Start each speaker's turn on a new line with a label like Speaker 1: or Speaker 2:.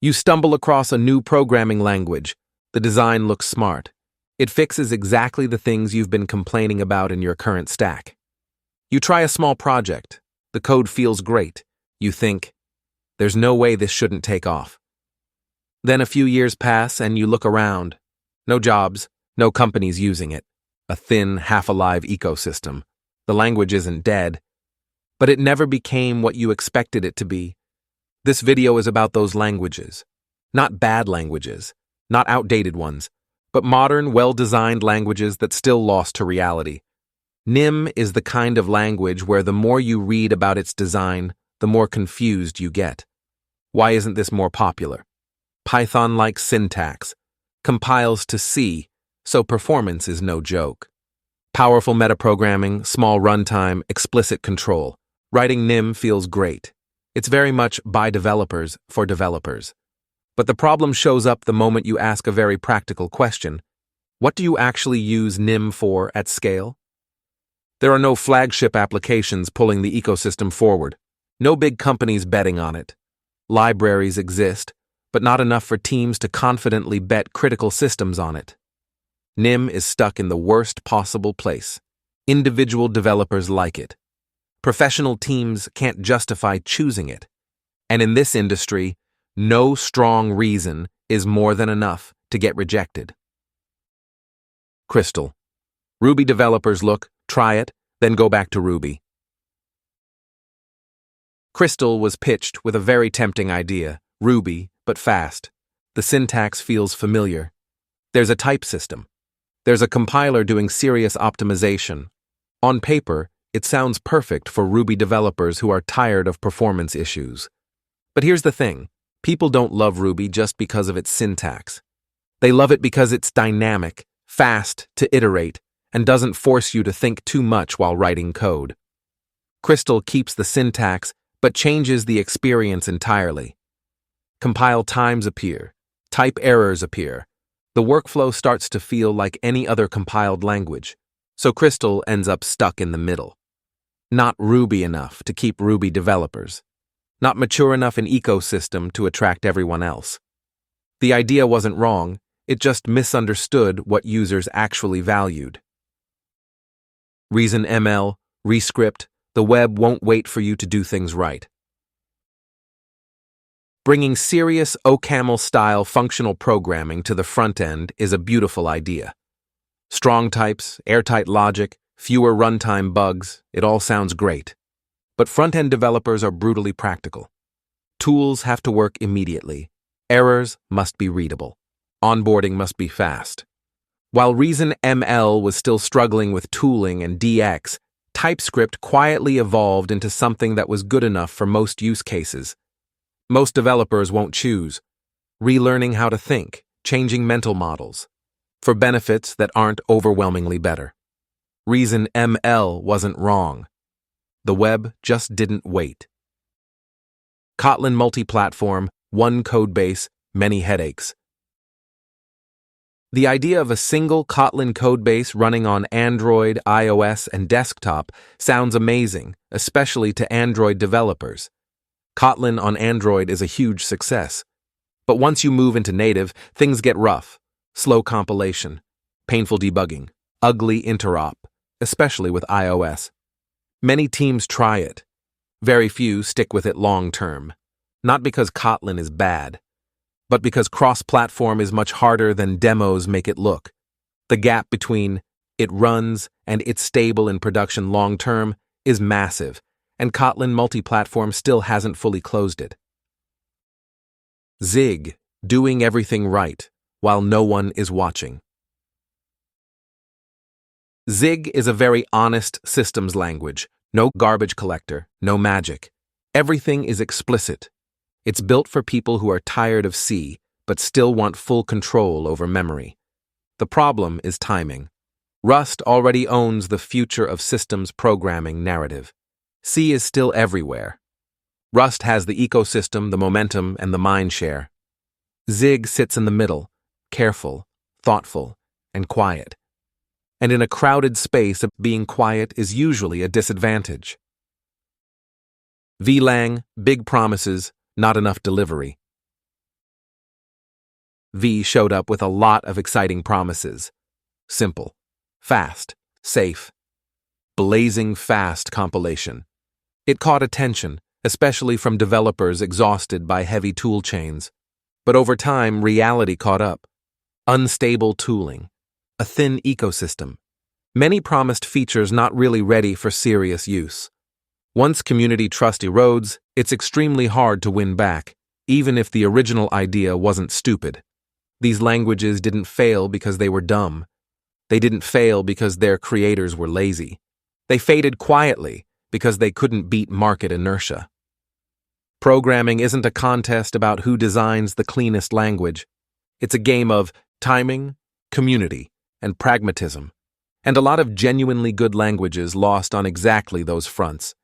Speaker 1: You stumble across a new programming language. The design looks smart. It fixes exactly the things you've been complaining about in your current stack. You try a small project. The code feels great. You think, there's no way this shouldn't take off. Then a few years pass and you look around. No jobs, no companies using it. A thin, half-alive ecosystem. The language isn't dead, but it never became what you expected it to be. This video is about those languages. Not bad languages, not outdated ones, but modern, well-designed languages that still lost to reality. NIM is the kind of language where the more you read about its design, the more confused you get. Why isn't this more popular? Python-like syntax, compiles to C, so performance is no joke. Powerful metaprogramming, small runtime, explicit control. Writing NIM feels great. It's very much by developers for developers. But the problem shows up the moment you ask a very practical question. What do you actually use NIM for at scale? There are no flagship applications pulling the ecosystem forward. No big companies betting on it. Libraries exist, but not enough for teams to confidently bet critical systems on it. NIM is stuck in the worst possible place. Individual developers like it. Professional teams can't justify choosing it. And in this industry, no strong reason is more than enough to get rejected. Crystal. Ruby developers look, try it, then go back to Ruby. Crystal was pitched with a very tempting idea, Ruby, but fast. The syntax feels familiar. There's a type system. There's a compiler doing serious optimization. On paper, it sounds perfect for Ruby developers who are tired of performance issues. But here's the thing. People don't love Ruby just because of its syntax. They love it because it's dynamic, fast to iterate, and doesn't force you to think too much while writing code. Crystal keeps the syntax, but changes the experience entirely. Compile times appear. Type errors appear. The workflow starts to feel like any other compiled language, so Crystal ends up stuck in the middle. Not Ruby enough to keep Ruby developers. Not mature enough an ecosystem to attract everyone else. The idea wasn't wrong, it just misunderstood what users actually valued. ReasonML, ReScript, the web won't wait for you to do things right. Bringing serious OCaml-style functional programming to the front end is a beautiful idea. Strong types, airtight logic, fewer runtime bugs, it all sounds great. But front-end developers are brutally practical. Tools have to work immediately. Errors must be readable. Onboarding must be fast. While ReasonML was still struggling with tooling and DX, TypeScript quietly evolved into something that was good enough for most use cases. Most developers won't choose. Relearning how to think, changing mental models, for benefits that aren't overwhelmingly better. ReasonML wasn't wrong. The web just didn't wait. Kotlin Multiplatform, one codebase, many headaches. The idea of a single Kotlin codebase running on Android, iOS, and desktop sounds amazing, especially to Android developers. Kotlin on Android is a huge success. But once you move into native, things get rough. Slow compilation, painful debugging, ugly interop, especially with iOS. Many teams try it. Very few stick with it long term. Not because Kotlin is bad, but because cross-platform is much harder than demos make it look. The gap between it runs and it's stable in production long term is massive, and Kotlin Multiplatform still hasn't fully closed it. Zig, doing everything right, while no one is watching. Zig is a very honest systems language. No garbage collector, no magic. Everything is explicit. It's built for people who are tired of C, but still want full control over memory. The problem is timing. Rust already owns the future of systems programming narrative. C is still everywhere. Rust has the ecosystem, the momentum, and the mindshare. Zig sits in the middle, careful, thoughtful, and quiet. And in a crowded space, being quiet is usually a disadvantage. VLang, big promises, not enough delivery. V showed up with a lot of exciting promises. Simple, fast, safe, blazing fast compilation. It caught attention, especially from developers exhausted by heavy tool chains. But over time, reality caught up. Unstable tooling, a thin ecosystem. Many promised features not really ready for serious use. Once community trust erodes, it's extremely hard to win back, even if the original idea wasn't stupid. These languages didn't fail because they were dumb. They didn't fail because their creators were lazy. They faded quietly because they couldn't beat market inertia. Programming isn't a contest about who designs the cleanest language. It's a game of timing, community, and pragmatism. And a lot of genuinely good languages lost on exactly those fronts.